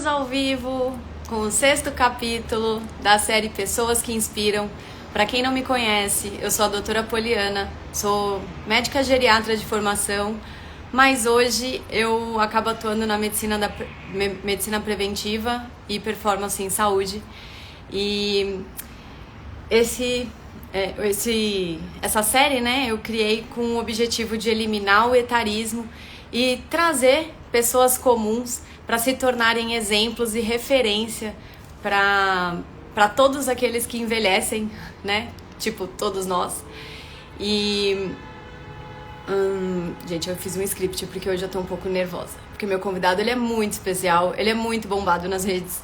ao vivo com o sexto capítulo da série Pessoas que Inspiram. Para quem não me conhece, eu sou a doutora Poliana, sou médica geriatra de formação, mas hoje eu acabo atuando na medicina preventiva e performance em saúde. E essa série, né, eu criei com o objetivo de eliminar o etarismo e trazer pessoas comuns para se tornarem exemplos e referência para todos aqueles que envelhecem, né? Tipo, todos nós. E gente, eu fiz um script porque hoje eu tô um pouco nervosa, porque meu convidado, ele é muito especial, ele é muito bombado nas redes.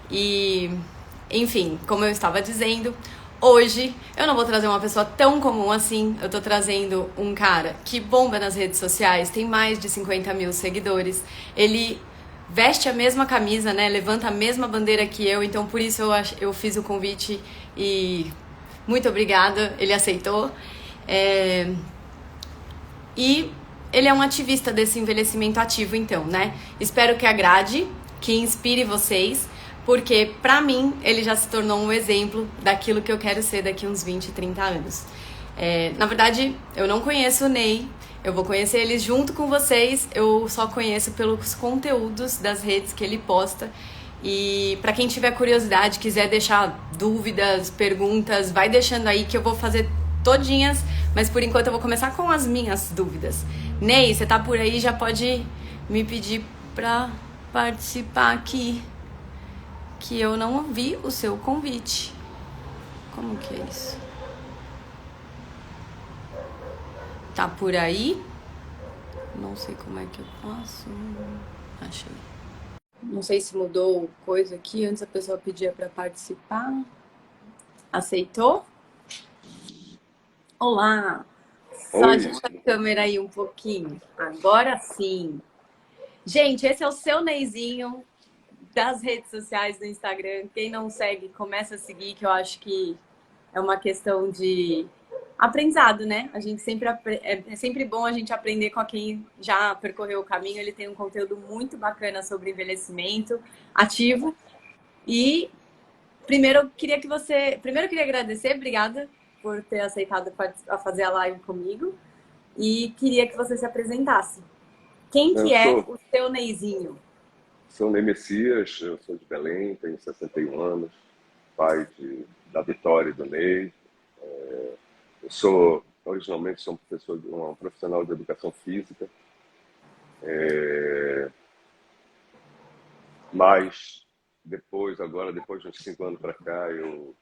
E enfim, como eu estava dizendo, hoje eu não vou trazer uma pessoa tão comum assim. Eu tô trazendo um cara que bomba nas redes sociais, tem mais de 50 mil seguidores. Ele veste a mesma camisa, né? Levanta a mesma bandeira que eu. Então por isso eu fiz o convite e muito obrigada, ele aceitou. E ele é um ativista desse envelhecimento ativo, então, né? Espero que agrade, que inspire vocês, porque pra mim ele já se tornou um exemplo daquilo que eu quero ser daqui uns 20, 30 anos. Na verdade, eu não conheço o Ney, eu vou conhecer ele junto com vocês, eu só conheço pelos conteúdos das redes que ele posta. E pra quem tiver curiosidade, quiser deixar dúvidas, perguntas, vai deixando aí que eu vou fazer todinhas, mas por enquanto eu vou começar com as minhas dúvidas. Ney, você tá por aí, já pode me pedir pra participar aqui, que eu não ouvi o seu convite. Como que é isso? Tá por aí? Não sei como é que eu faço. Achei. Não sei se mudou coisa aqui. Antes a pessoa pedia pra participar. Aceitou? Olá! Só Oi, ajeita a câmera aí um pouquinho. Agora sim. Gente, esse é o seu Neizinho das redes sociais do Instagram. Quem não segue, começa a seguir, que eu acho que é uma questão de aprendizado, né? A gente sempre é sempre bom a gente aprender com quem já percorreu o caminho. Ele tem um conteúdo muito bacana sobre envelhecimento ativo. E primeiro eu queria agradecer, obrigada por ter aceitado fazer a live comigo. E queria que você se apresentasse. Quem eu que é sou, o seu Neizinho? sou Ney Messias, eu sou de Belém, tenho 61 anos, pai da Vitória e do Ney. Eu sou, originalmente, sou um profissional de educação física, mas depois de uns 5 anos para cá, eu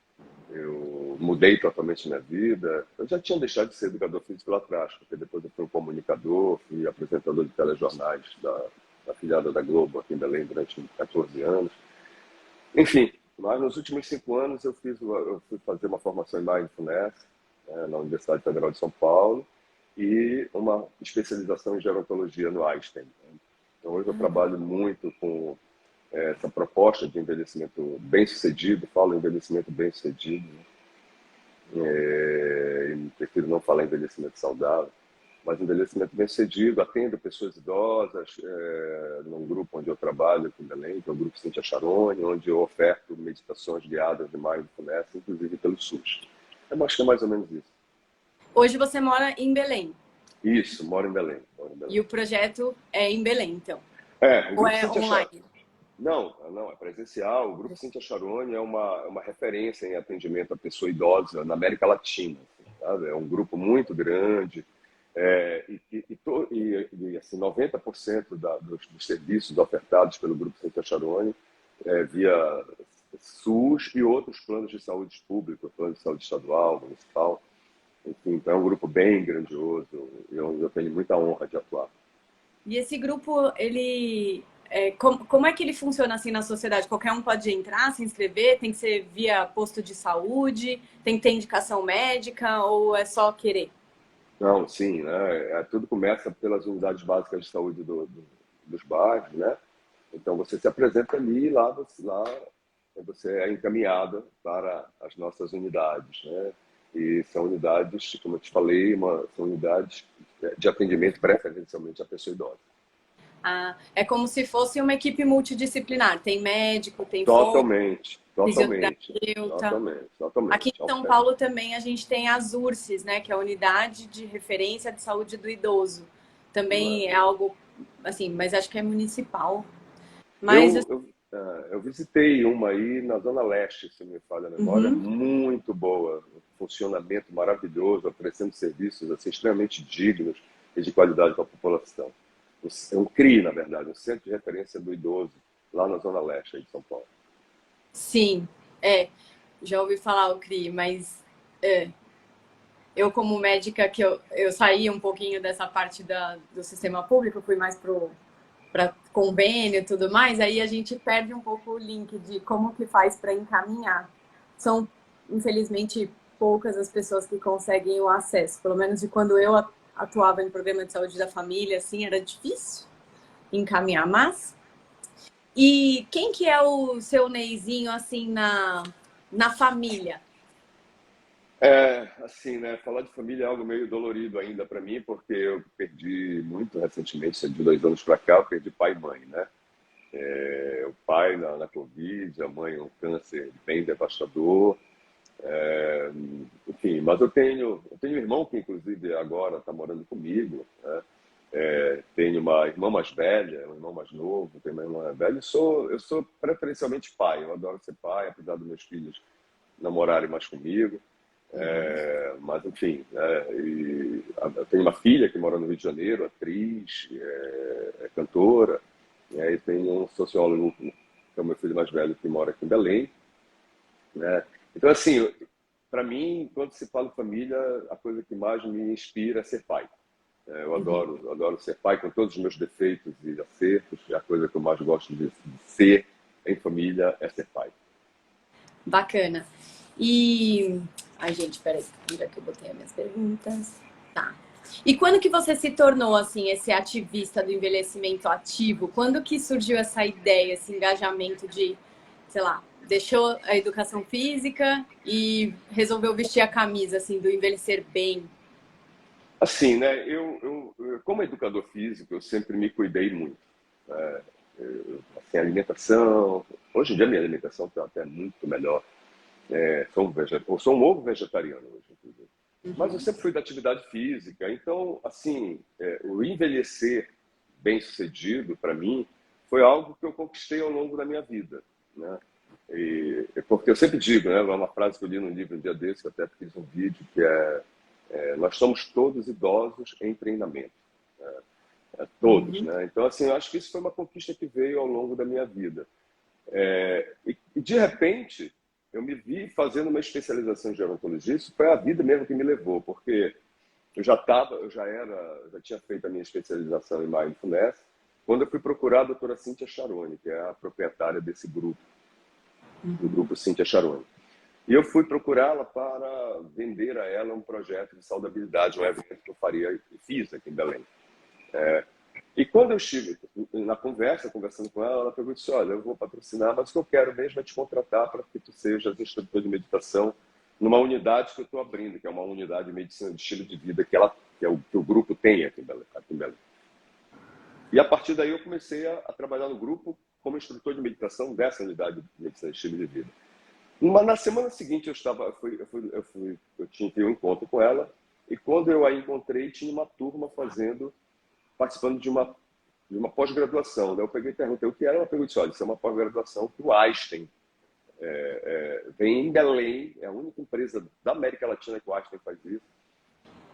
mudei totalmente minha vida. Eu já tinha deixado de ser educador físico lá atrás, porque depois eu fui um comunicador, fui apresentador de telejornais da afiliada da Globo aqui em Belém durante 14 anos. Enfim, mas nos últimos 5 anos eu fui fazer uma formação em Mindfulness, na Universidade Federal de São Paulo, e uma especialização em gerontologia no Einstein. Então hoje eu trabalho muito com essa proposta de envelhecimento bem-sucedido, falo envelhecimento bem-sucedido, né? Prefiro não falar envelhecimento saudável, mas envelhecimento bem-sucedido. Atendo pessoas idosas, num grupo onde eu trabalho aqui em Belém, que é o Grupo Cíntia Charone, onde eu oferto meditações guiadas de Mindfulness, inclusive pelo SUS. Eu acho que é mais ou menos isso. Hoje você mora em Belém. Isso, moro em Belém. Moro em E Belém. o projeto é em Belém, então. O Ou Grupo é Cíntia Charone. online? Não, é presencial. O Grupo Cíntia Charone é uma referência em atendimento à pessoa idosa na América Latina. Assim, sabe? É um grupo muito grande, assim, 90% dos serviços ofertados pelo Grupo Cíntia Charone via SUS e outros planos de saúde público, plano de saúde estadual, municipal. Enfim, então é um grupo bem grandioso e onde eu tenho muita honra de atuar. E esse grupo, ele... como é que ele funciona assim na sociedade? Qualquer um pode entrar, se inscrever? Tem que ser via posto de saúde? Tem que ter indicação médica? Ou é só querer? Não, sim, né? Tudo começa pelas unidades básicas de saúde dos bairros, né? Então você se apresenta ali e lá você é encaminhada para as nossas unidades, né? E são unidades, como eu te falei, são unidades de atendimento preferencialmente à pessoa idosa. Ah, é como se fosse uma equipe multidisciplinar. Tem médico, tem fono, Totalmente, totalmente, fisioterapeuta. totalmente, Aqui totalmente. em São Paulo também a gente tem as URSS, né, que é a Unidade de Referência de Saúde do Idoso. Também é algo assim, mas acho que é municipal. Mas Eu visitei uma aí na Zona Leste, se não me falha a memória, uhum, muito boa, um funcionamento maravilhoso, oferecendo serviços assim, extremamente dignos e de qualidade para a população. É um CRI, na verdade, um Centro de Referência do Idoso, lá na Zona Leste aí de São Paulo. sim, é, já ouvi falar o CRI, mas é, eu como médica que eu saí um pouquinho dessa parte do sistema público, fui mais para convênio e tudo mais, aí a gente perde um pouco o link de como que faz para encaminhar. São, infelizmente, poucas as pessoas que conseguem o acesso, pelo menos de quando eu atuava em programa de saúde da família, assim, era difícil encaminhar, mas... E quem que é o seu Neizinho, assim, na família? Assim, né? Falar de família é algo meio dolorido ainda para mim, porque eu perdi muito recentemente, de 2 anos para cá, eu perdi pai e mãe, né? O pai na Covid, a mãe um câncer bem devastador. É, Enfim, mas eu tenho um irmão que, inclusive, agora está morando comigo, né? Tenho uma irmã mais velha, um irmão mais novo, tenho uma irmã mais velha. Eu sou preferencialmente pai, eu adoro ser pai, apesar dos meus filhos namorarem mais comigo. Mas, enfim, eu tenho uma filha que mora no Rio de Janeiro, atriz, é cantora, e aí tenho um sociólogo, que é o meu filho mais velho, que mora aqui em Belém, né? Então, assim, para mim, quando se fala em família, a coisa que mais me inspira é ser pai. Eu adoro ser pai com todos os meus defeitos e acertos, e a coisa que eu mais gosto de ser em família é ser pai. Bacana. E... Ai, gente, peraí. Onde é que eu botei as minhas perguntas? Tá. E quando que você se tornou, assim, esse ativista do envelhecimento ativo? Quando que surgiu essa ideia, esse engajamento de, sei lá, deixou a educação física e resolveu vestir a camisa, assim, do envelhecer bem? Assim, né? Como educador físico, eu sempre me cuidei muito. Assim, alimentação. Hoje em dia, minha alimentação está até muito melhor. Eu sou um ovo vegetariano hoje, inclusive. Mas eu sempre fui da atividade física. Então, assim, o envelhecer bem-sucedido, para mim, foi algo que eu conquistei ao longo da minha vida, né? Porque eu sempre digo, né? É uma frase que eu li num livro um dia desse, que eu até fiz um vídeo, que nós somos todos idosos em treinamento. Todos, Uhum. né? Então, assim, eu acho que isso foi uma conquista que veio ao longo da minha vida. E de repente, eu me vi fazendo uma especialização em gerontologia. Isso foi a vida mesmo que me levou, porque eu já tinha feito a minha especialização em Mindfulness, quando eu fui procurar a doutora Cíntia Charoni, que é a proprietária desse grupo, do grupo Cíntia Charoni. E eu fui procurá-la para vender a ela um projeto de saudabilidade, um evento que eu faria e fiz aqui em Belém. E quando eu estive na conversa, conversando com ela, ela perguntou assim: olha, eu vou patrocinar, mas o que eu quero mesmo é te contratar para que tu sejas instrutor de meditação numa unidade que eu estou abrindo, que é uma unidade de medicina de estilo de vida que o grupo tem aqui em Belém. E a partir daí eu comecei a trabalhar no grupo como instrutor de meditação dessa unidade de medicina de estilo de vida. Mas na semana seguinte eu tinha um encontro com ela, e quando eu a encontrei, tinha uma turma participando de uma pós-graduação. Daí eu peguei e perguntei o que era. Ela perguntou assim: olha, isso é uma pós-graduação que o Einstein vem em Belém, é a única empresa da América Latina que o Einstein faz isso,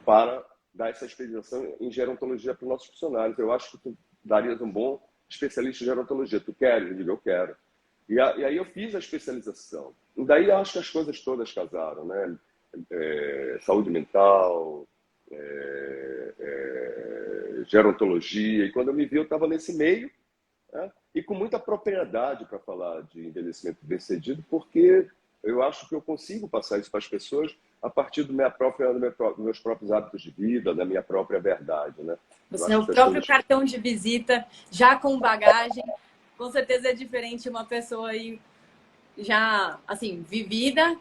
para dar essa especialização em gerontologia para os nossos funcionários. Eu acho que tu darias um bom especialista em gerontologia. Tu queres? Eu digo: eu quero. E aí eu fiz a especialização. E daí eu acho que as coisas todas casaram, né? Saúde mental, gerontologia. E quando eu me vi, eu estava nesse meio, né? E com muita propriedade para falar de envelhecimento bem-sucedido, porque eu acho que eu consigo passar isso para as pessoas a partir dos meus próprios hábitos de vida, da minha própria verdade, né? Eu Você é acho o que próprio cartão de visita, já com bagagem. Com certeza é diferente uma pessoa aí já, assim, vivida,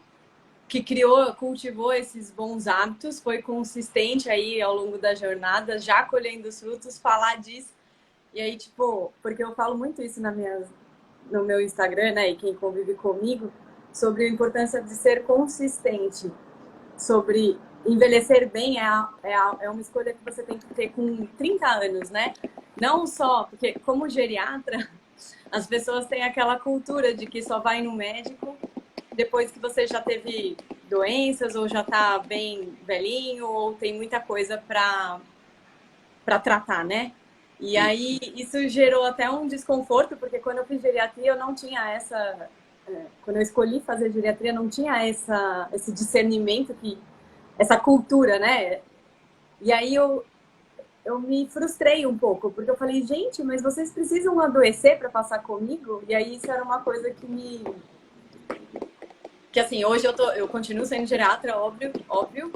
que criou, cultivou esses bons hábitos, foi consistente aí ao longo da jornada, já colhendo os frutos, falar disso. E aí, tipo, porque eu falo muito isso no meu Instagram, né, e quem convive comigo, sobre a importância de ser consistente, sobre envelhecer bem é uma escolha que você tem que ter com 30 anos, né? Não só, porque como geriatra, as pessoas têm aquela cultura de que só vai no médico depois que você já teve doenças ou já tá bem velhinho ou tem muita coisa para tratar, né? E aí isso gerou até um desconforto, porque quando eu fiz geriatria eu não tinha quando eu escolhi fazer geriatria não tinha esse discernimento essa cultura, né? E aí eu me frustrei um pouco, porque eu falei, gente, mas vocês precisam adoecer para passar comigo? E aí isso era uma coisa que assim, hoje eu continuo sendo geriatra, óbvio,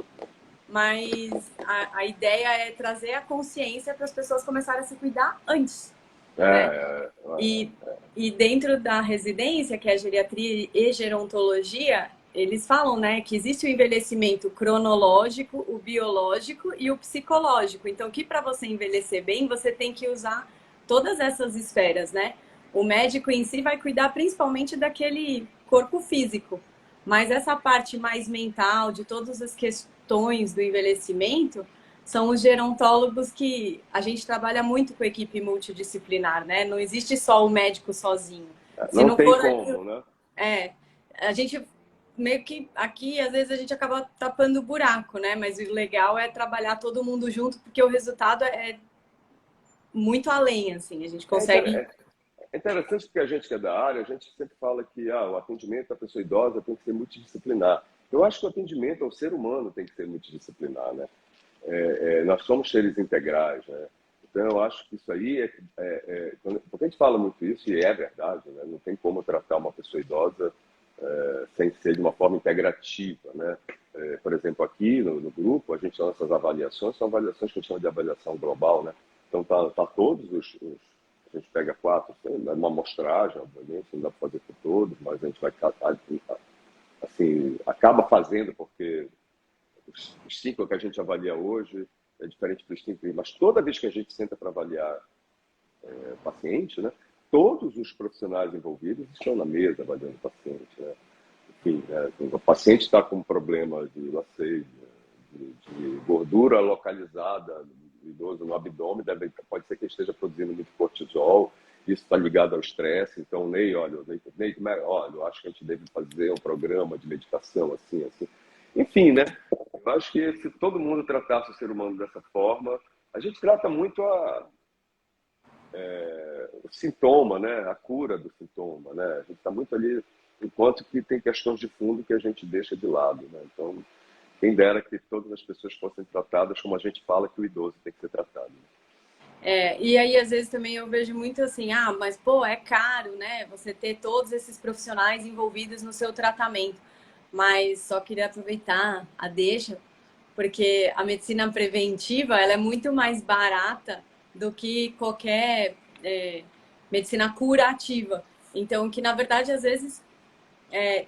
mas a ideia é trazer a consciência para as pessoas começarem a se cuidar antes, né? E, e dentro da residência, que é a geriatria e gerontologia, eles falam, né, que existe o envelhecimento cronológico, o biológico e o psicológico. Então, que para você envelhecer bem, você tem que usar todas essas esferas, né? O médico em si vai cuidar principalmente daquele corpo físico, mas essa parte mais mental, de todas as questões do envelhecimento, são os gerontólogos que a gente trabalha muito com equipe multidisciplinar, né? Não existe só o médico sozinho. Se Não não tem for ali, como, né? a gente meio que aqui às vezes a gente acaba tapando o buraco, né? Mas o legal é trabalhar todo mundo junto, porque o resultado é muito além, assim. A gente É, consegue. é interessante porque a gente que é da área, a gente sempre fala que o atendimento da pessoa idosa tem que ser multidisciplinar. Eu acho que o atendimento ao ser humano tem que ser multidisciplinar, né? Nós somos seres integrais, né? Então eu acho que isso aí porque a gente fala muito isso e é verdade, né? Não tem como tratar uma pessoa idosa sem ser de uma forma integrativa, né? Por exemplo, aqui no grupo a gente lança as avaliações, são avaliações que a gente chama de avaliação global, né? Então tá todos a gente pega quatro, uma amostragem, obviamente, não dá para fazer por todos, mas a gente vai assim, acaba fazendo porque os cinco que a gente avalia hoje é diferente dos cinco, mas toda vez que a gente senta para avaliar paciente, né, todos os profissionais envolvidos estão na mesa avaliando o paciente. Né? Enfim, o paciente está com um problema de laceio, de gordura localizada no idoso no abdômen, pode ser que ele esteja produzindo muito cortisol, isso está ligado ao estresse. Então, Ney, olha, eu acho que a gente deve fazer um programa de meditação assim, assim. Enfim, né? Eu acho que se todo mundo tratasse o ser humano dessa forma, a gente trata muito o sintoma, né? A cura do sintoma, né? A gente está muito ali, enquanto que tem questões de fundo que a gente deixa de lado, né? Então, quem dera que todas as pessoas fossem tratadas como a gente fala que o idoso tem que ser tratado. E aí, às vezes, também eu vejo muito assim, mas pô, é caro, né? Você ter todos esses profissionais envolvidos no seu tratamento. Mas só queria aproveitar a deixa, porque a medicina preventiva, ela é muito mais barata do que qualquer medicina curativa. Então, que na verdade, às vezes,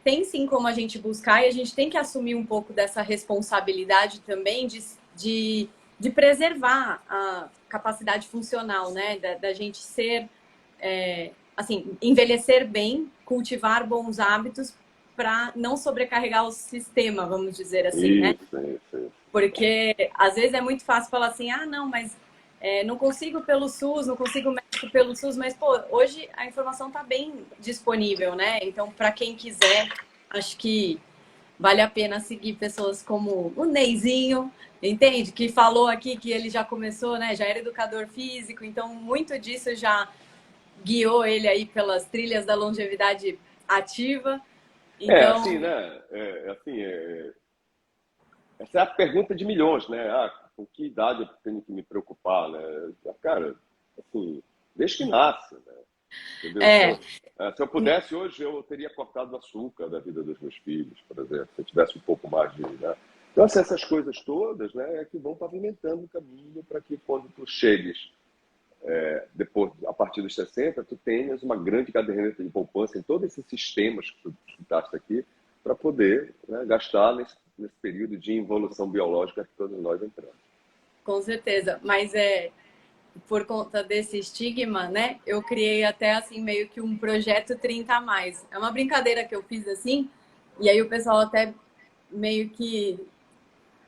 tem sim como a gente buscar e a gente tem que assumir um pouco dessa responsabilidade também de preservar a capacidade funcional, né? Da gente ser, assim, envelhecer bem, cultivar bons hábitos para não sobrecarregar o sistema, vamos dizer assim, né? Isso. Porque às vezes é muito fácil falar assim, não, mas não consigo pelo SUS, não consigo médico pelo SUS, mas pô, hoje a informação está bem disponível, né? Então, para quem quiser, acho que vale a pena seguir pessoas como o Neizinho, entende? Que falou aqui que ele já começou, né? Já era educador físico, então muito disso já guiou ele aí pelas trilhas da longevidade ativa. Então, Assim, né? Essa é a pergunta de milhões, né? Com que idade eu tenho que me preocupar, né? Cara, assim, desde que nasce, né? Entendeu? é, Se eu pudesse hoje, eu teria cortado o açúcar da vida dos meus filhos, por exemplo, se eu tivesse um pouco mais de, né? Então, assim, essas coisas todas, né, é que vão pavimentando o caminho para que quando tu chegues depois, a partir dos 60, tu tenhas uma grande caderneta de poupança em todos esses sistemas que tu citaste aqui, para poder, né, gastar nesse período de involução biológica que todos nós entramos. com certeza. Mas por conta desse estigma, né? Eu criei até assim meio que um projeto 30 a mais. É uma brincadeira que eu fiz assim, e aí o pessoal até meio que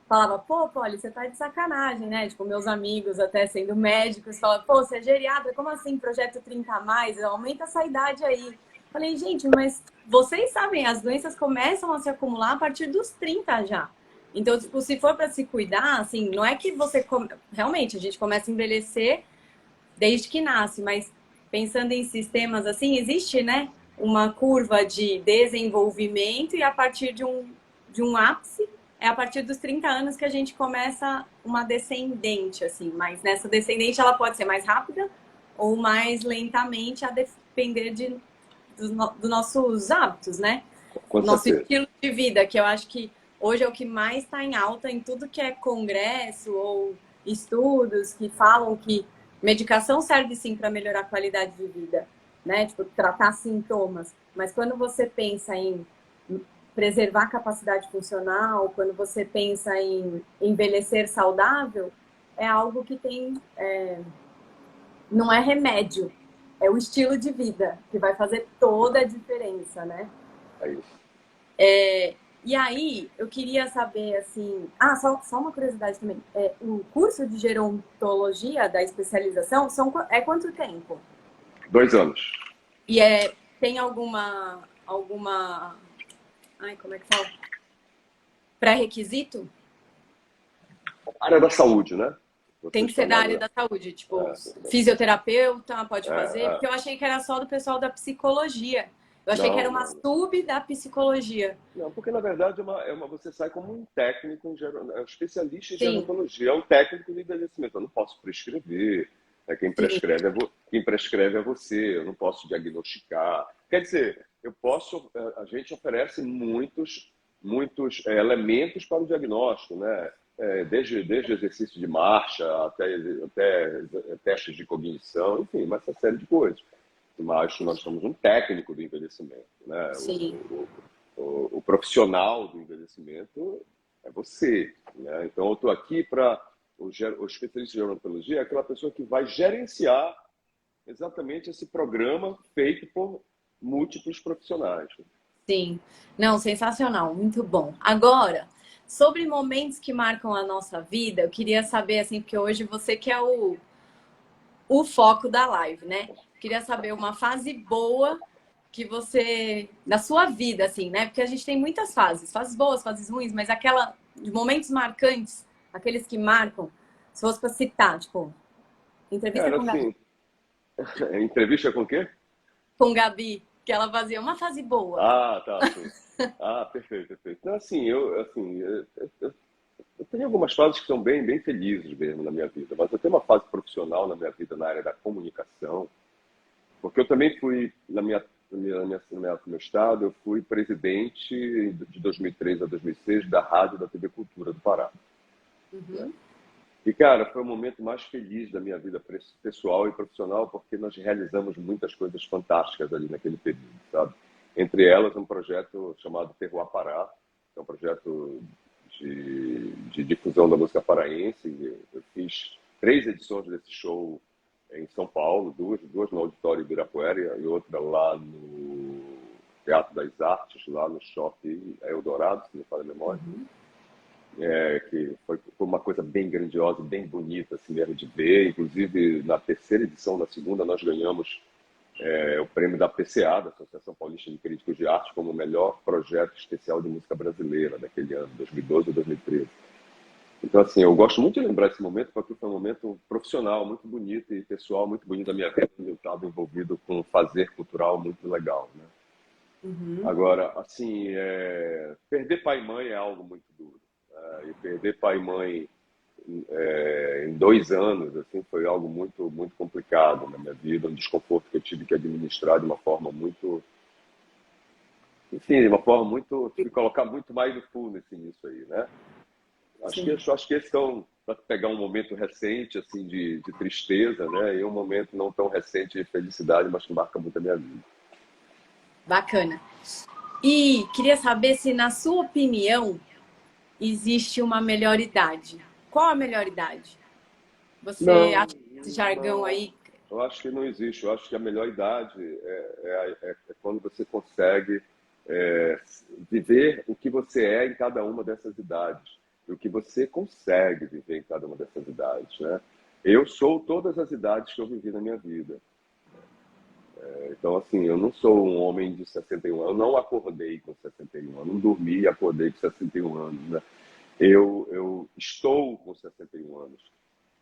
falava, pô, Polly, você tá de sacanagem, né? Tipo, meus amigos, até sendo médicos, falavam, pô, você é geriatra, como assim, projeto 30 a mais? Aumenta essa idade aí. Falei, gente, mas vocês sabem, as doenças começam a se acumular a partir dos 30 já. Então, tipo, se for para se cuidar, assim, não é que você... Realmente, a gente começa a envelhecer desde que nasce, mas pensando em sistemas assim, existe, né, uma curva de desenvolvimento e a partir de um ápice, é a partir dos 30 anos que a gente começa uma descendente, assim, mas nessa descendente ela pode ser mais rápida ou mais lentamente, a depender dos nossos hábitos, né? Com Nosso certeza. estilo de vida, que eu acho que hoje é o que mais está em alta em tudo que é congresso ou estudos que falam que medicação serve sim para melhorar a qualidade de vida, né? Tipo, tratar sintomas. Mas quando você pensa em preservar a capacidade funcional, quando você pensa em envelhecer saudável, é algo que tem, não é remédio, é o estilo de vida que vai fazer toda a diferença, né? É isso. E aí, eu queria saber, assim... Ah, só uma curiosidade também. O curso de gerontologia da especialização é quanto tempo? 2 anos. E tem alguma... Ai, como é que fala? Pré-requisito? Área da saúde, né? Tem Vocês que ser estão da na área área da saúde, tipo, da... fisioterapeuta pode É, fazer? é. Porque eu achei que era só do pessoal da psicologia. Eu achei que era Não, uma não. sub da psicologia. Não, porque na verdade você sai como um técnico é um especialista em Sim, gerontologia, é um técnico de envelhecimento. Eu não posso prescrever, né? sim, Quem prescreve é você, eu não posso diagnosticar. Quer dizer, a gente oferece muitos elementos para o diagnóstico, né? Desde exercício de marcha até testes de cognição, enfim, uma série de coisas. Mas nós somos um técnico do envelhecimento, né? sim. O profissional do envelhecimento é você, né? Então, eu estou aqui para... O especialista de gerontologia é aquela pessoa que vai gerenciar exatamente esse programa feito por múltiplos profissionais. Sim. Não, sensacional, muito bom. Agora, sobre momentos que marcam a nossa vida, eu queria saber, assim, porque hoje você que é o foco da live, né? Queria saber uma fase boa que você, da sua vida, assim, né? Porque a gente tem muitas fases boas, fases ruins, mas aquela de momentos marcantes, aqueles que marcam, se fosse para citar, tipo, entrevista Cara, assim, entrevista com o quê? Com Gabi, que ela fazia uma fase boa. Ah, tá, sim. Ah, perfeito, perfeito. Então, eu tenho algumas fases que são bem felizes mesmo na minha vida, mas eu tenho uma fase profissional na minha vida na área da comunicação, porque eu também fui, no meu estado, eu fui presidente de 2003 a 2006 da Rádio da TV Cultura do Pará. Né? Uhum. E, cara, foi o momento mais feliz da minha vida pessoal e profissional, porque nós realizamos muitas coisas fantásticas ali naquele período, sabe? Entre elas, um projeto chamado Terroir Pará, que é um projeto de difusão da música paraense. Eu fiz 3 edições desse show em São Paulo, duas no Auditório Ibirapuera e outra lá no Teatro das Artes, lá no Shopping Eldorado, se não me falha a memória. Uhum. Que foi uma coisa bem grandiosa, bem bonita assim mesmo de ver. Inclusive, na terceira edição, na segunda, nós ganhamos o prêmio da PCA, da Associação Paulista de Críticos de Arte, como o melhor projeto especial de música brasileira daquele ano, 2012 ou 2013. Então, assim, eu gosto muito de lembrar esse momento, porque foi um momento profissional muito bonito e pessoal muito bonito da minha vida, onde eu estava envolvido com um fazer cultural muito legal, né? Uhum. Agora, assim, perder pai e mãe é algo muito duro. E perder pai e mãe em 2 anos assim, foi algo muito complicado na minha vida, um desconforto que eu tive que administrar de uma forma muito... Enfim, de uma forma muito... Tive que colocar muito mais do full nisso aí, né? Sim. Acho que esses são, para pegar um momento recente assim de tristeza, né? E um momento não tão recente de felicidade, mas que marca muito a minha vida. Bacana. E queria saber se, na sua opinião, existe uma melhor idade. Qual a melhor idade? Você Não, acha esse jargão Não, aí. eu acho que não existe. Eu acho que a melhor idade é quando você consegue é, viver o que você é em cada uma dessas idades. E o que você consegue viver em cada uma dessas idades, né? Eu sou todas as idades que eu vivi na minha vida. Então, assim, eu não sou um homem de 61 anos. Eu não acordei com 61 anos. Não dormi e acordei com 61 anos, né? Eu estou com 61 anos.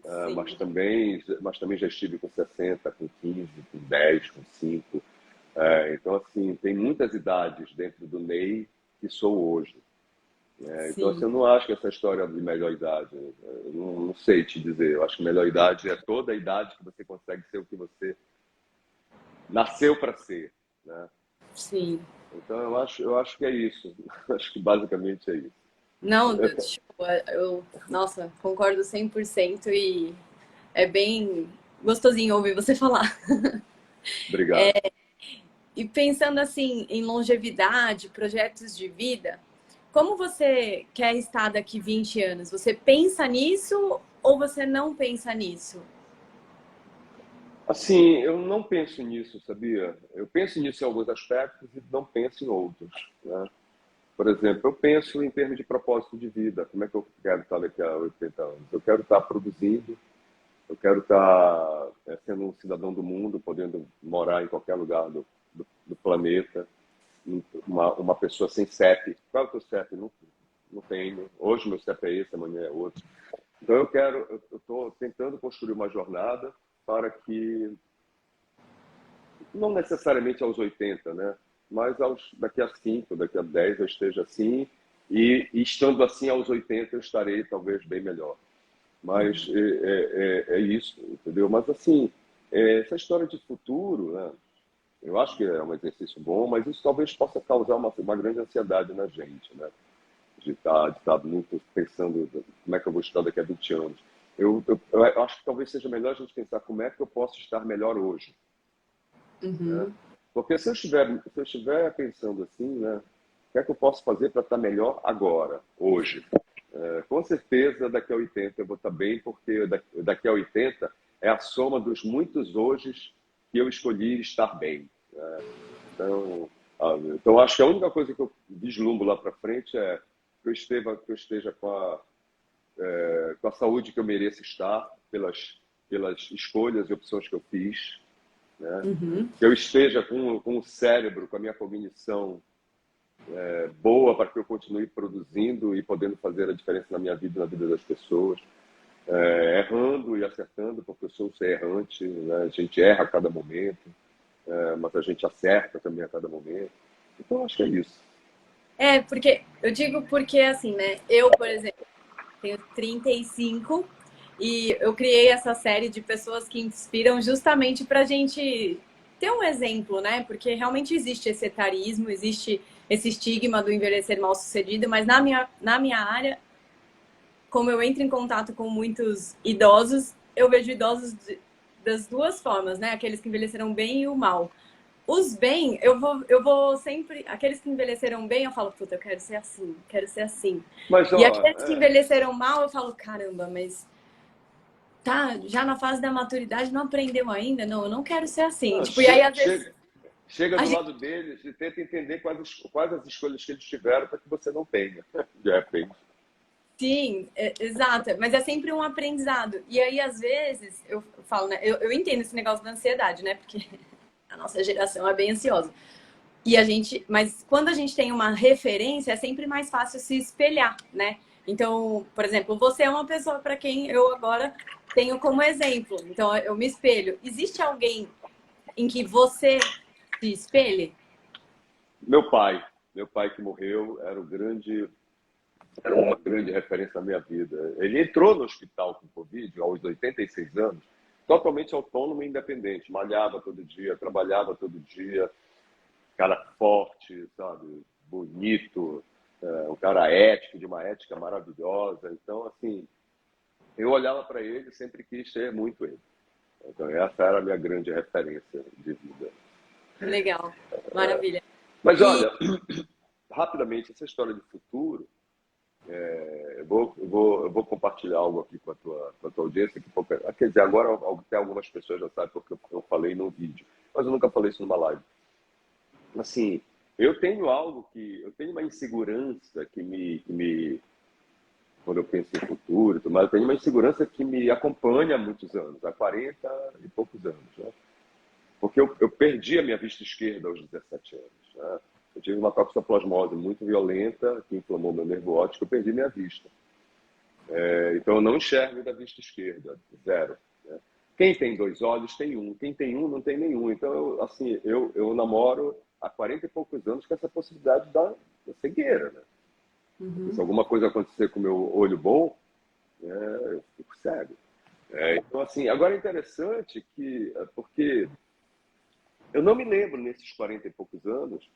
Sim, Mas também já estive com 60, com 15, com 10, com 5. Então, assim, tem muitas idades dentro do Ney que sou hoje. Então, assim, sim. eu não acho que essa história de melhor idade, eu não sei te dizer. Eu acho que melhor idade é toda a idade que você consegue ser o que você nasceu para ser, né? Sim. Então, eu acho que é isso. Acho que basicamente é isso. Não, tipo, eu, nossa, concordo 100% e é bem gostosinho ouvir você falar. Obrigado. E pensando assim em longevidade, projetos de vida, como você quer estar daqui 20 anos? Você pensa nisso ou você não pensa nisso? Assim, eu não penso nisso, sabia? Eu penso nisso em alguns aspectos e não penso em outros, né? Por exemplo, eu penso em termos de propósito de vida. Como é que eu quero estar daqui a 80 anos? Eu quero estar produzindo, eu quero estar sendo um cidadão do mundo, podendo morar em qualquer lugar do planeta, uma pessoa sem CEP. Qual é o teu CEP? Não tenho. Hoje meu CEP é esse, amanhã é outro. Então eu estou tentando construir uma jornada para que, não necessariamente aos 80, né? Mas daqui a 5, daqui a 10 eu esteja assim, e estando assim aos 80 eu estarei talvez bem melhor. Mas é isso, entendeu? Mas assim, essa história de futuro, né? Eu acho que é um exercício bom, mas isso talvez possa causar uma grande ansiedade na gente, né? De estar muito pensando como é que eu vou estar daqui a 20 anos. Eu acho que talvez seja melhor a gente pensar como é que eu posso estar melhor hoje, né? Uhum. Porque se eu estiver pensando assim, né, o que é que eu posso fazer para estar melhor agora, hoje? Com certeza, daqui a 80 eu vou estar bem, porque daqui a 80 é a soma dos muitos hojes que eu escolhi estar bem. Então, acho que a única coisa que eu vislumbro lá para frente é que eu esteja com a saúde que eu mereço estar, pelas escolhas e opções que eu fiz, né? Uhum. Que eu esteja com o cérebro, com a minha cognição boa para que eu continue produzindo e podendo fazer a diferença na minha vida e na vida das pessoas, errando e acertando, porque eu sou um ser errante, né? A gente erra a cada momento, mas a gente acerta também a cada momento. Então, acho que é isso. É, porque eu digo porque assim, né? Eu, por exemplo, tenho 35 e eu criei essa série de pessoas que inspiram justamente para a gente ter um exemplo, né? Porque realmente existe esse etarismo, existe esse estigma do envelhecer mal sucedido, mas na minha área, como eu entro em contato com muitos idosos, eu vejo idosos das duas formas, né? Aqueles que envelheceram bem e o mal. Os bem, eu vou sempre. Aqueles que envelheceram bem, eu falo, puta, eu quero ser assim, quero ser assim. Mas, E ó, aqueles que envelheceram mal, eu falo, caramba, mas tá já na fase da maturidade, não aprendeu ainda? Não, eu não quero ser assim. não, Tipo, e aí às vezes chega a do gente. lado deles e tenta entender quais as escolhas que eles tiveram para que você não tenha. De repente. Sim, exato, mas é sempre um aprendizado. E aí, às vezes, eu falo, né? Eu entendo esse negócio da ansiedade, né? Porque a nossa geração é bem ansiosa. E a gente, mas quando a gente tem uma referência, é sempre mais fácil se espelhar, né? Então, por exemplo, você é uma pessoa para quem eu agora tenho como exemplo. Então, eu me espelho. Existe alguém em que você se espelhe? Meu pai, meu pai que morreu, era uma grande referência na minha vida. Ele entrou no hospital com Covid aos 86 anos, totalmente autônomo e independente. Malhava todo dia, trabalhava todo dia, cara forte, sabe, bonito, um cara ético, de uma ética maravilhosa. Então, assim, eu olhava para ele e sempre quis ser muito ele. Então, essa era a minha grande referência de vida. Legal, maravilha. Mas E olha, rapidamente, essa história de futuro, Eu vou compartilhar algo aqui com a tua audiência. Quer dizer, agora até algumas pessoas já sabem porque eu falei no vídeo, mas eu nunca falei isso numa live. Assim, eu tenho uma insegurança quando eu penso em futuro, mas eu tenho uma insegurança que me acompanha há muitos anos, há 40 e poucos anos, né? Porque eu perdi a minha vista esquerda aos 17 anos, né? Eu tive uma toxoplasmose muito violenta que inflamou meu nervo óptico, eu perdi minha vista. Então eu não enxergo da vista esquerda, zero, né? Quem tem dois olhos tem um, quem tem um não tem nenhum. Então eu namoro há 40 e poucos anos com essa possibilidade da cegueira, né? Se alguma coisa acontecer com o meu olho bom, eu fico cego. Então, assim, agora é interessante porque eu não me lembro, nesses 40 e poucos anos,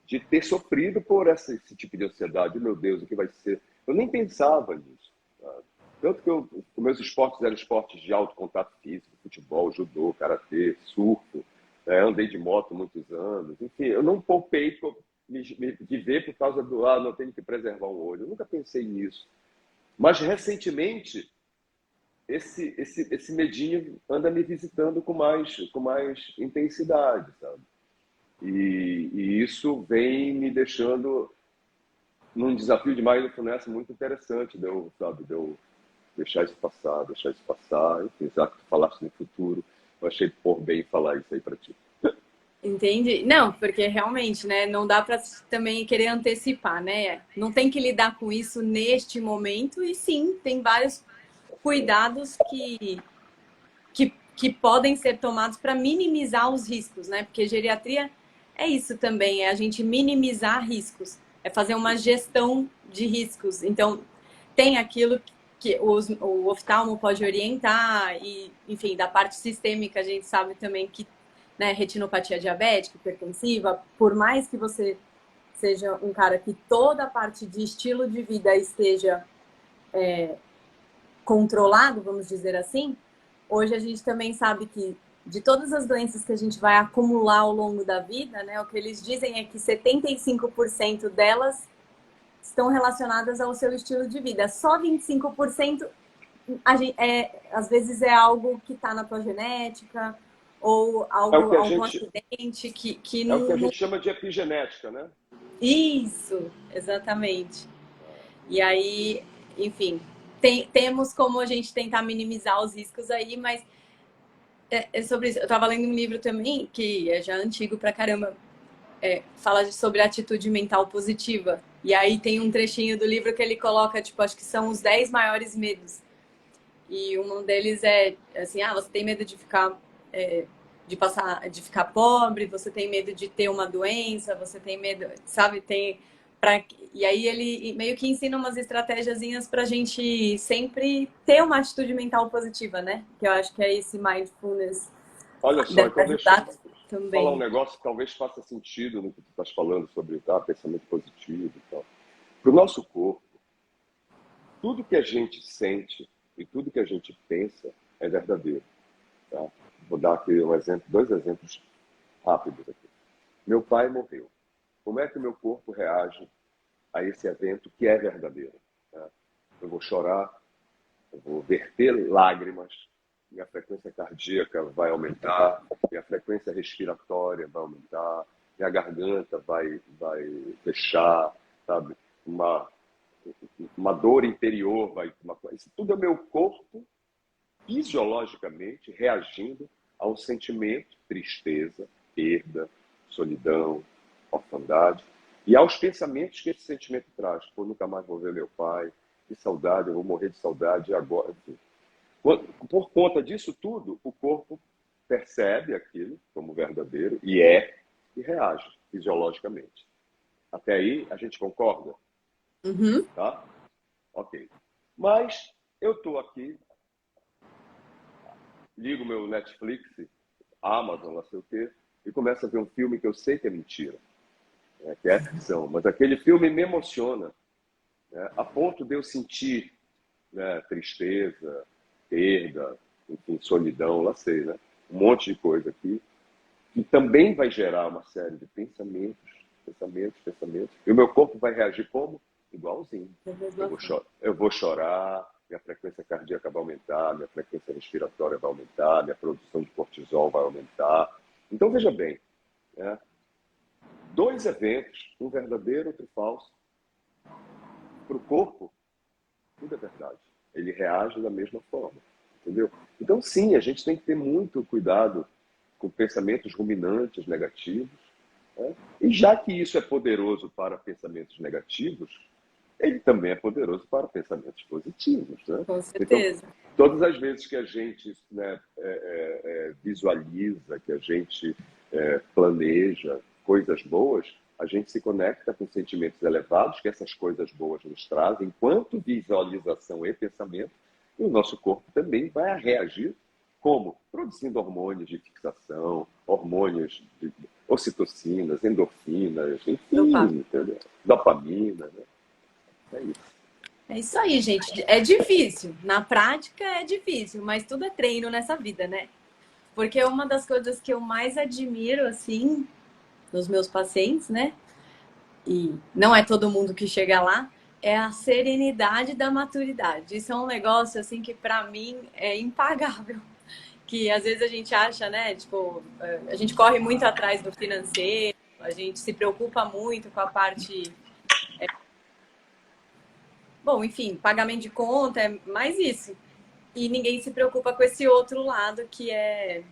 de ter sofrido por esse tipo de ansiedade. Meu Deus, o que vai ser? Eu nem pensava nisso. Tá? Tanto que os meus esportes eram esportes de alto contato físico, futebol, judô, karatê, surf, andei de moto muitos anos. Enfim, eu não poupei de ver por causa não tenho que preservar um olho. Eu nunca pensei nisso. Mas, recentemente, esse medinho anda me visitando com mais intensidade, sabe? E isso vem me deixando num desafio de mindfulness muito interessante, de eu deixar isso passar. Enfim, já que tu falaste no futuro, eu achei por bem falar isso aí para ti. Entende? Não, porque realmente, né, não dá para também querer antecipar, né? Não tem que lidar com isso neste momento, e sim, tem vários cuidados que podem ser tomados para minimizar os riscos, né? Porque geriatria é isso também, é a gente minimizar riscos, é fazer uma gestão de riscos. Então, tem aquilo que o oftalmo pode orientar, e, enfim, da parte sistêmica a gente sabe também que, né, retinopatia diabética, hipertensiva, por mais que você seja um cara que toda a parte de estilo de vida esteja controlado, vamos dizer assim, hoje a gente também sabe que de todas as doenças que a gente vai acumular ao longo da vida, né, o que eles dizem é que 75% delas estão relacionadas ao seu estilo de vida. Só 25% às vezes é algo que está na tua genética ou É o que a algum gente, acidente que é o que a não... gente chama de epigenética, né? Isso, exatamente. E aí, enfim, temos como a gente tentar minimizar os riscos aí, mas é sobre isso. Eu estava lendo um livro também, que é já antigo pra caramba, fala sobre atitude mental positiva. E aí tem um trechinho do livro que ele coloca, tipo, acho que são os 10 maiores medos. E um deles é assim, você tem medo de ficar de ficar pobre, você tem medo de ter uma doença, você tem medo, sabe, e aí ele meio que ensina umas estratégiazinhas pra gente sempre ter uma atitude mental positiva, né? Que eu acho que é esse mindfulness Olha só, deve então deixa ajudar eu falar um também. negócio que talvez faça sentido no que tu estás falando sobre pensamento positivo e tal. Para o nosso corpo, tudo que a gente sente e tudo que a gente pensa é verdadeiro. Tá? Vou dar aqui dois exemplos rápidos aqui. Meu pai morreu. Como é que o meu corpo reage a esse evento que é verdadeiro? Tá? Eu vou chorar, eu vou verter lágrimas, minha frequência cardíaca vai aumentar, minha frequência respiratória vai aumentar, minha garganta vai fechar, sabe? Uma dor interior isso tudo é meu corpo fisiologicamente reagindo a um sentimento, tristeza, perda, solidão, orfandade, e aos pensamentos que esse sentimento traz. Pô, nunca mais vou ver meu pai, que saudade, eu vou morrer de saudade agora. Enfim. Por conta disso tudo, o corpo percebe aquilo como verdadeiro e reage fisiologicamente. Até aí a gente concorda? Uhum. Tá? Ok. Mas eu estou aqui, ligo meu Netflix, Amazon, não sei o quê, e começo a ver um filme que eu sei que é mentira, né, que é ficção, mas aquele filme me emociona, né, a ponto de eu sentir, né, tristeza, perda, enfim, solidão, lá sei, né? Um monte de coisa aqui, que também vai gerar uma série de pensamentos, e o meu corpo vai reagir como? igualzinho. Da mesma forma. Eu vou chorar, minha frequência cardíaca vai aumentar, minha frequência respiratória vai aumentar, minha produção de cortisol vai aumentar. Então, veja bem, né? Dois eventos, um verdadeiro, outro falso. Para o corpo, tudo é verdade. Ele reage da mesma forma, entendeu? Então, sim, a gente tem que ter muito cuidado com pensamentos ruminantes negativos, né? E já que isso é poderoso para pensamentos negativos, ele também é poderoso para pensamentos positivos, né? Com Então, certeza. todas as vezes que a gente, né, visualiza, que a gente planeja coisas boas, a gente se conecta com sentimentos elevados que essas coisas boas nos trazem, enquanto visualização e pensamento, e o nosso corpo também vai reagir como? Produzindo hormônios de fixação, hormônios de ocitocinas, endorfinas, enfim, Opa. entendeu? Dopamina, né? É isso. É isso aí, gente. É difícil. Na prática é difícil, mas tudo é treino nessa vida, né? Porque uma das coisas que eu mais admiro, assim, nos meus pacientes, né? E não é todo mundo que chega lá, é a serenidade da maturidade. Isso é um negócio, assim, que pra mim é impagável. Que às vezes a gente acha, né? Tipo, a gente corre muito atrás do financeiro, a gente se preocupa muito com a parte. Bom, enfim, pagamento de conta, é mais isso. E ninguém se preocupa com esse outro lado que é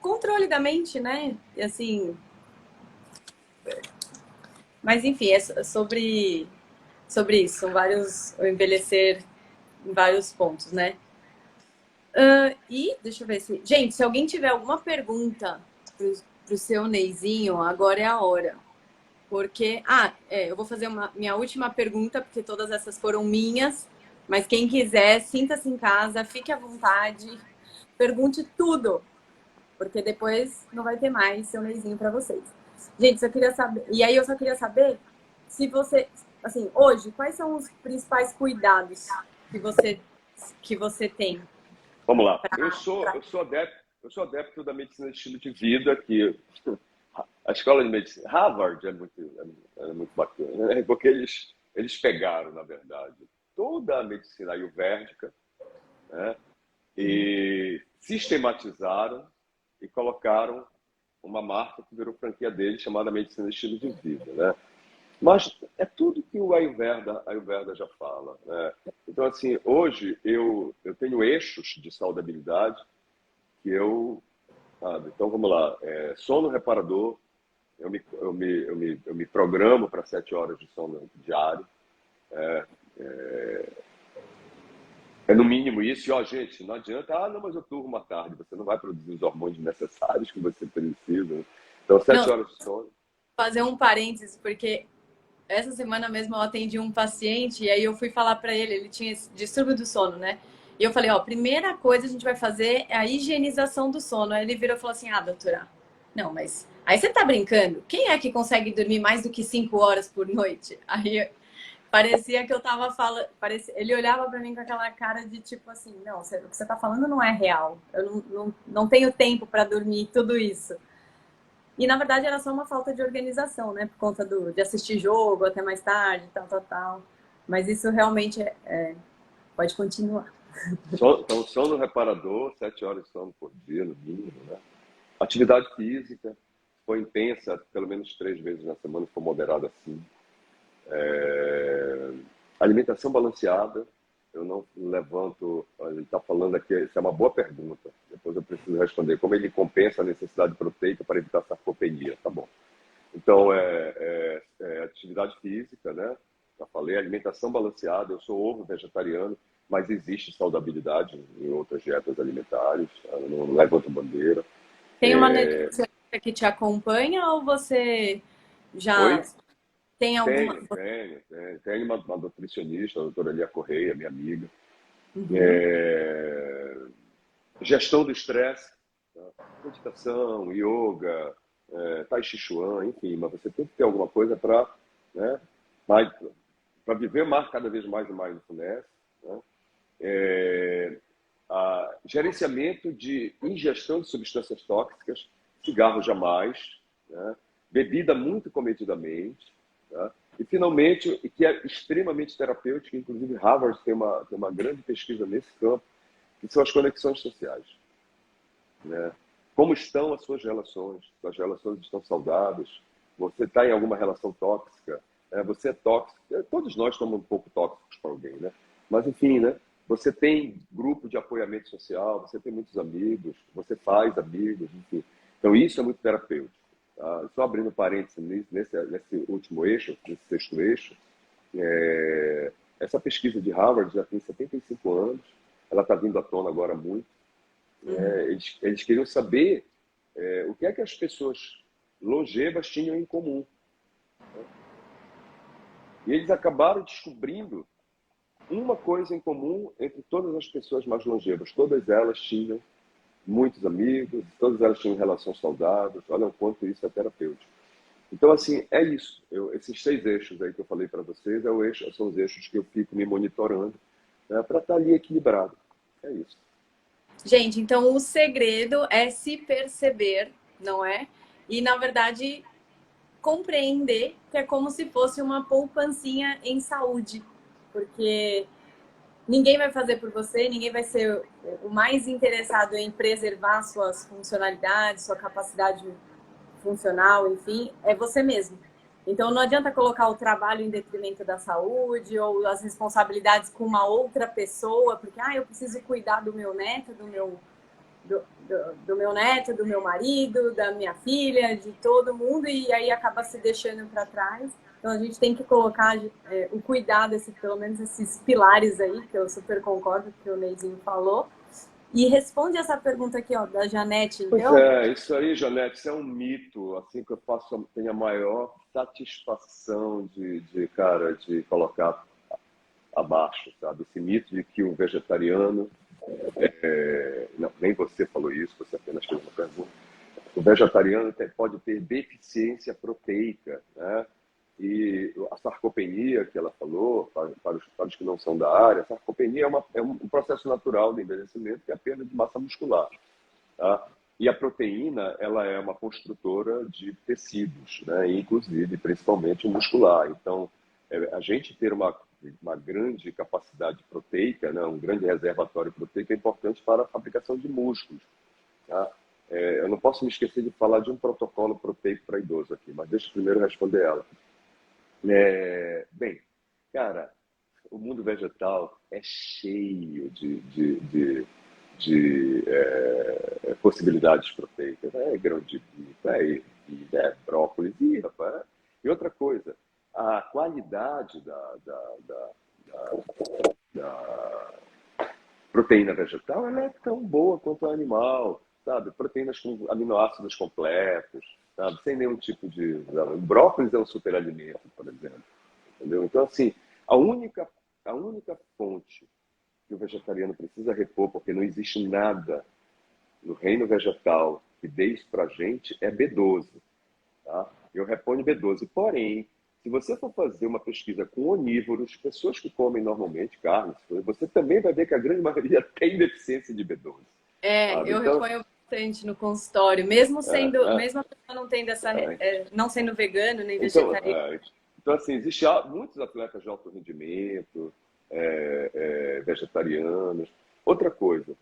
controle da mente, né? E assim, mas enfim, é sobre isso, são vários o envelhecer em vários pontos, né? E deixa eu ver se, gente, se alguém tiver alguma pergunta pro seu Neizinho, agora é a hora. Porque, eu vou fazer minha última pergunta, porque todas essas foram minhas, mas quem quiser, sinta-se em casa, fique à vontade, pergunte tudo. Porque depois não vai ter mais seu Neizinho para vocês. Gente, só queria saber. E aí eu só queria saber se você, assim, hoje, quais são os principais cuidados que você tem Vamos lá. para. Eu sou adepto da medicina de estilo de vida, que a escola de medicina, Harvard é muito bacana, né? Porque eles pegaram, na verdade, toda a medicina ayurvédica, né? E sistematizaram e colocaram uma marca que virou franquia deles, chamada medicina de estilo de vida, né? Mas é tudo que o Ayurveda já fala, né? Então, assim, hoje eu tenho eixos de saudabilidade que sabe? Então, vamos lá. Sono reparador, eu me programo para 7 horas de sono diário. É no mínimo isso. E, ó, gente, não adianta, não, mas eu durmo à tarde. Você não vai produzir os hormônios necessários que você precisa, né? Então, Não, 7 horas de sono. fazer um parênteses, porque essa semana mesmo eu atendi um paciente e aí eu fui falar para ele, ele tinha esse distúrbio do sono, né? E eu falei, ó, primeira coisa a gente vai fazer é a higienização do sono. Aí ele virou e falou assim, doutora, não, mas aí você tá brincando? Quem é que consegue dormir mais do que 5 horas por noite? Aí parecia que eu tava falando, ele olhava para mim com aquela cara de tipo assim, não, o que você tá falando não é real. Eu não tenho tempo para dormir tudo isso. E na verdade era só uma falta de organização, né? Por conta de assistir jogo até mais tarde, tal, tal, tal. Mas isso realmente pode continuar. Então, sono reparador, 7 horas de sono por dia, no mínimo, né? Atividade física, se for intensa, pelo menos 3 vezes na semana, se for moderada assim. Alimentação balanceada, eu não levanto. Ele está falando aqui, isso é uma boa pergunta. Depois eu preciso responder. Como ele compensa a necessidade proteica para evitar sarcopenia? Tá bom. Então, atividade física, né? Já falei, alimentação balanceada. Eu sou ovo vegetariano, mas existe saudabilidade em outras dietas alimentares. Eu não levanto bandeira. Tem uma nutricionista que te acompanha ou você já Oi? tem alguma. Tenho uma nutricionista, a doutora Elia Correia, minha amiga. Uhum. Gestão do estresse, tá? Meditação, yoga, tai chi chuan, enfim, mas você tem que ter alguma coisa para, né, para viver mais, cada vez mais e mais mindfulness, né? Gerenciamento de ingestão de substâncias tóxicas, cigarro jamais, né? Bebida muito comedidamente, tá? E, finalmente, e que é extremamente terapêutico, inclusive Harvard tem uma grande pesquisa nesse campo, que são as conexões sociais, né? Como estão as suas relações? As relações estão saudáveis? Você está em alguma relação tóxica? Você é tóxico? Todos nós somos um pouco tóxicos para alguém, né? Mas, enfim, né? Você tem grupo de apoiamento social, você tem muitos amigos, você faz amigos, enfim. Então, isso é muito terapêutico. Tá? Só abrindo parênteses nesse último eixo, nesse sexto eixo, essa pesquisa de Harvard já tem 75 anos, ela está vindo à tona agora muito. Eles queriam saber o que é que as pessoas longevas tinham em comum. E eles acabaram descobrindo uma coisa em comum entre todas as pessoas mais longevas. Todas elas tinham muitos amigos, todas elas tinham relações saudáveis. Olha o quanto isso é terapêutico. Então, assim, é isso. Esses 6 eixos aí que eu falei para vocês são os eixos que eu fico me monitorando, né, para estar ali equilibrado. É isso. Gente, então o segredo é se perceber, não é? E, na verdade, compreender que é como se fosse uma poupancinha em saúde. Porque ninguém vai fazer por você, ninguém vai ser o mais interessado em preservar suas funcionalidades, sua capacidade funcional, enfim, é você mesmo. Então não adianta colocar o trabalho em detrimento da saúde ou as responsabilidades com uma outra pessoa, porque eu preciso cuidar do meu neto, do meu neto, do meu marido, da minha filha, de todo mundo, e aí acaba se deixando para trás. Então a gente tem que colocar o cuidado, pelo menos esses pilares aí, que eu super concordo que o Neizinho falou. E responde essa pergunta aqui, ó, da Janete, Pois então. é, isso aí, Janete, isso é um mito, assim que eu tenho a maior satisfação cara, de colocar abaixo, sabe? Esse mito de que o vegetariano, não, nem você falou isso, você apenas fez uma pergunta. O vegetariano pode ter deficiência proteica, né? E a sarcopenia que ela falou, para os que não são da área, a sarcopenia é um processo natural do envelhecimento, que é a perda de massa muscular. Tá? E a proteína, ela é uma construtora de tecidos, né? Inclusive, principalmente o muscular. Então, a gente ter uma grande capacidade proteica, né? Um grande reservatório proteico é importante para a fabricação de músculos. Tá? Eu não posso me esquecer de falar de um protocolo proteico para idoso aqui, mas deixa eu primeiro responder ela. Bem, cara, o mundo vegetal é cheio de possibilidades proteicas. Grão de bico, ervilha, brócolis. Rapaz, e outra coisa, a qualidade da proteína vegetal ela é tão boa quanto a animal, sabe? Proteínas com aminoácidos completos, sabe? Sem nenhum tipo de... O brócolis é um superalimento, por exemplo. Entendeu? Então, assim, a única fonte que o vegetariano precisa repor, porque não existe nada no reino vegetal que dê isso para a gente, é B12. Tá? Eu reponho B12. Porém, se você for fazer uma pesquisa com onívoros, pessoas que comem normalmente carne, você também vai ver que a grande maioria tem deficiência de B12. Sabe? Eu Então, reponho bastante no consultório, mesmo a pessoa não tendo não sendo vegano nem então, vegetariano. então, assim, existem muitos atletas de alto rendimento, vegetarianos. Outra coisa,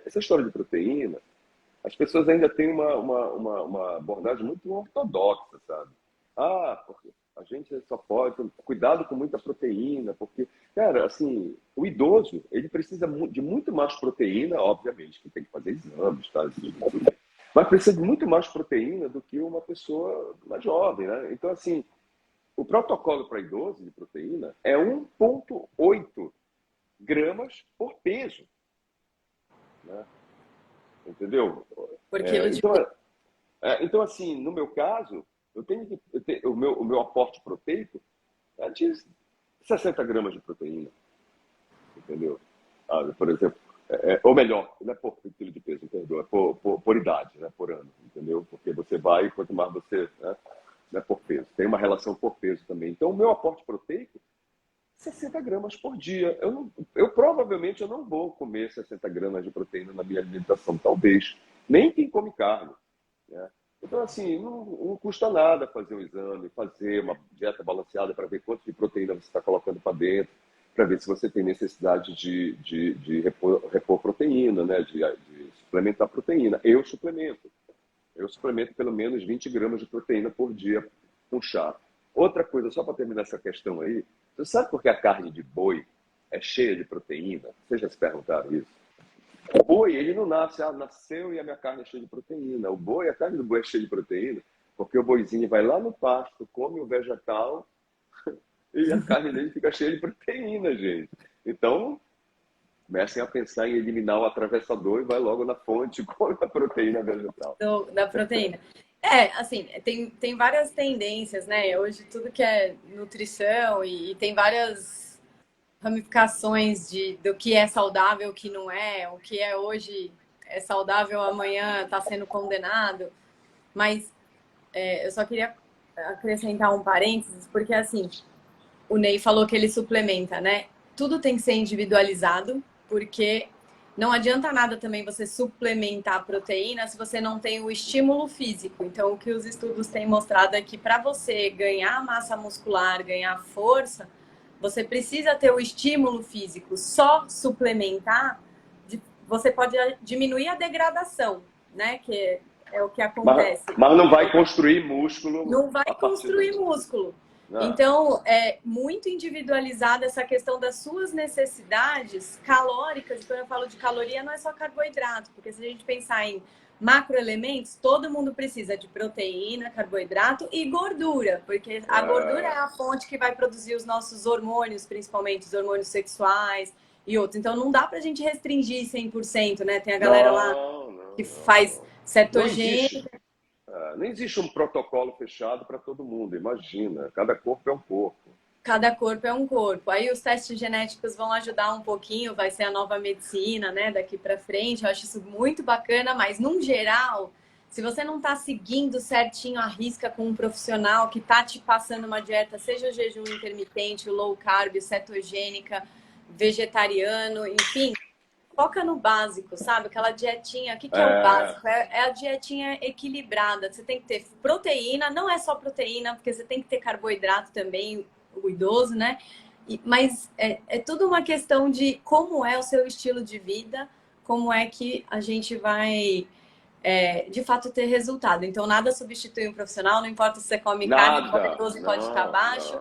essa história de proteína, as pessoas ainda têm uma abordagem muito ortodoxa, sabe? Porque a gente só pode... Cuidado com muita proteína, porque, cara, assim, o idoso, ele precisa de muito mais proteína, obviamente, que tem que fazer exames, tá? Mas precisa de muito mais proteína do que uma pessoa mais jovem, né? Então, assim, o protocolo para idoso de proteína é 1,8 gramas por peso, né? Entendeu? Por quilo de Então, assim, no meu caso, o meu aporte proteico é de 60 gramas de proteína, entendeu? Por exemplo, ou melhor, não é por quilo de peso, entendeu? É por idade, né? Por ano, entendeu? Porque você vai, quanto mais você... Né? Não é por peso, tem uma relação por peso também. Então, o meu aporte proteico 60 gramas por dia. Provavelmente eu não vou comer 60 gramas de proteína na minha alimentação, talvez. Nem quem come carne. Né? Então, Então, assim, não custa nada fazer um exame, fazer uma dieta balanceada para ver quanto de proteína você está colocando para dentro, para ver se você tem necessidade de repor proteína, né? De suplementar proteína. Eu suplemento pelo menos 20 gramas de proteína por dia com chá. Outra coisa, só para terminar essa questão aí, você sabe por que a carne de boi é cheia de proteína? Vocês já se perguntaram isso? O boi, ele não nasce, nasceu e a minha carne é cheia de proteína. A carne do boi é cheia de proteína, porque o boizinho vai lá no pasto, come o vegetal e a carne dele fica cheia de proteína, gente. Então, comecem a pensar em eliminar o atravessador e vai logo na fonte com a proteína vegetal. Da proteína. Assim, tem várias tendências, né? Hoje tudo que é nutrição e tem várias ramificações do que é saudável, o que não é, o que é hoje é saudável, amanhã está sendo condenado. Mas eu só queria acrescentar um parênteses, porque assim, o Ney falou que ele suplementa, né? Tudo tem que ser individualizado, porque não adianta nada também você suplementar proteína se você não tem o estímulo físico. Então, o que os estudos têm mostrado é que para você ganhar massa muscular, ganhar força, você precisa ter o estímulo físico. Só suplementar, você pode diminuir a degradação, né? Que é o que acontece. Mas não vai construir músculo. Não vai construir músculo. Então, é muito individualizada essa questão das suas necessidades calóricas. Quando eu falo de caloria, não é só carboidrato, porque se a gente pensar em macroelementos, todo mundo precisa de proteína, carboidrato e gordura, porque a gordura é a fonte que vai produzir os nossos hormônios, principalmente os hormônios sexuais e outros. Então, não dá pra gente restringir 100%, né? Tem a galera lá que faz cetogênica. Não existe um protocolo fechado para todo mundo, imagina. Cada corpo é um corpo. Cada corpo é um corpo. Aí os testes genéticos vão ajudar um pouquinho, vai ser a nova medicina, né, daqui para frente. Eu acho isso muito bacana, mas num geral, se você não está seguindo certinho a risca com um profissional que tá te passando uma dieta, seja o jejum intermitente, o low carb, cetogênica, vegetariano, enfim, foca no básico, sabe? Aquela dietinha, o que é o básico? É a dietinha equilibrada. Você tem que ter proteína, não é só proteína, porque você tem que ter carboidrato também, o idoso, né? Mas é tudo uma questão de como é o seu estilo de vida, como é que a gente vai, de fato, ter resultado. Então, nada substitui um profissional, não importa se você come carne, pode 12, pode ficar baixo.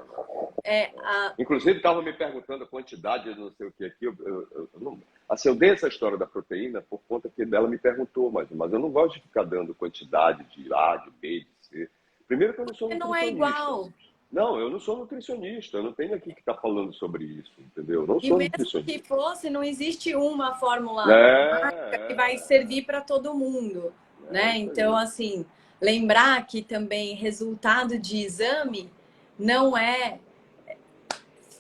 Inclusive, estava me perguntando a quantidade de não sei o que aqui. Eu dei essa história da proteína por conta que ela me perguntou, mas eu não gosto de ficar dando quantidade de A, de B, de C. Primeiro que eu não sou nutricionista. Não é igual. Não, eu não sou nutricionista, eu não tenho aqui que estar falando sobre isso, entendeu? Eu não E sou mesmo nutricionista. que fosse, não existe uma fórmula que vai servir para todo mundo, né? Então, assim, lembrar que também resultado de exame não é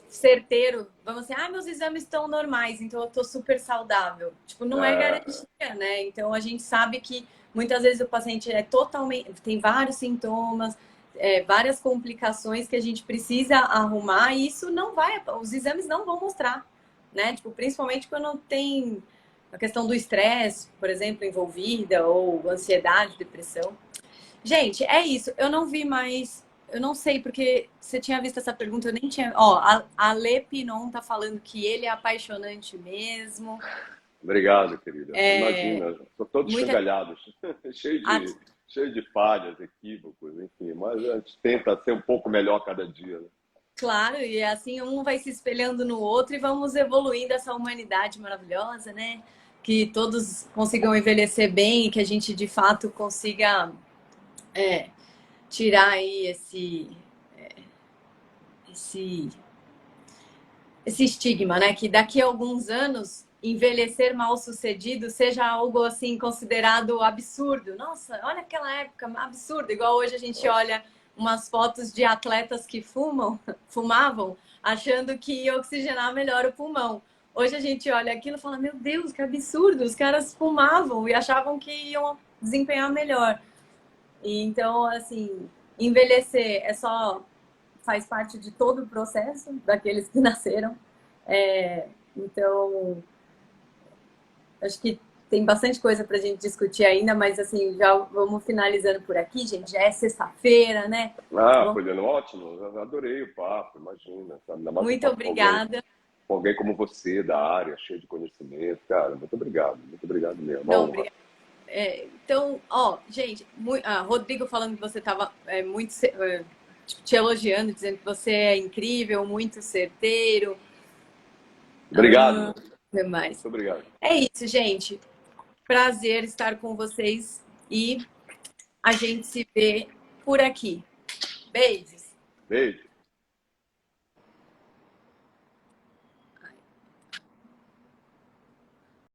certeiro. Vamos assim, meus exames estão normais, então eu tô super saudável. Tipo, não é garantia, né? Então, a gente sabe que muitas vezes o paciente tem vários sintomas, várias complicações que a gente precisa arrumar e isso não vai, os exames não vão mostrar, né? Tipo, principalmente quando tem a questão do estresse, por exemplo, envolvida, ou ansiedade, depressão. Gente, é isso. Eu não vi mais, eu não sei, porque você tinha visto essa pergunta, eu nem tinha. Ó, a Lê Pinon tá falando que ele é apaixonante mesmo. Obrigado, querida. Imagina, estou todos escangalhados, cheio de falhas, equívocos, enfim, mas a gente tenta ser um pouco melhor cada dia. Né? Claro, e assim um vai se espelhando no outro e vamos evoluindo essa humanidade maravilhosa, né? Que todos consigam envelhecer bem e que a gente de fato consiga tirar aí esse estigma, né? Que daqui a alguns anos envelhecer mal sucedido seja algo assim considerado absurdo. Nossa, olha aquela época absurda, igual hoje a gente olha umas fotos de atletas que fumavam, achando que ia oxigenar melhor o pulmão. Hoje a gente olha aquilo e fala, meu Deus, que absurdo, os caras fumavam e achavam que iam desempenhar melhor. E então, assim, envelhecer faz parte de todo o processo daqueles que nasceram. Então, acho que tem bastante coisa pra gente discutir ainda, mas assim, já vamos finalizando por aqui, gente. Já é sexta-feira, né? Ah, Vamos... Poliana, ótimo. Eu adorei o papo, imagina. Sabe? Ainda mais um Muito papo obrigada. com alguém como você, da área, cheio de conhecimento. Cara, muito obrigado mesmo. Uma Não, honra. obrigada. Então, ó, gente, Rodrigo falando que você estava muito tipo, te elogiando, dizendo que você é incrível, muito certeiro. Obrigado, Ah, meu. o que mais? Muito obrigado. É isso, gente. Prazer estar com vocês e a gente se vê por aqui. Beijos. Beijo.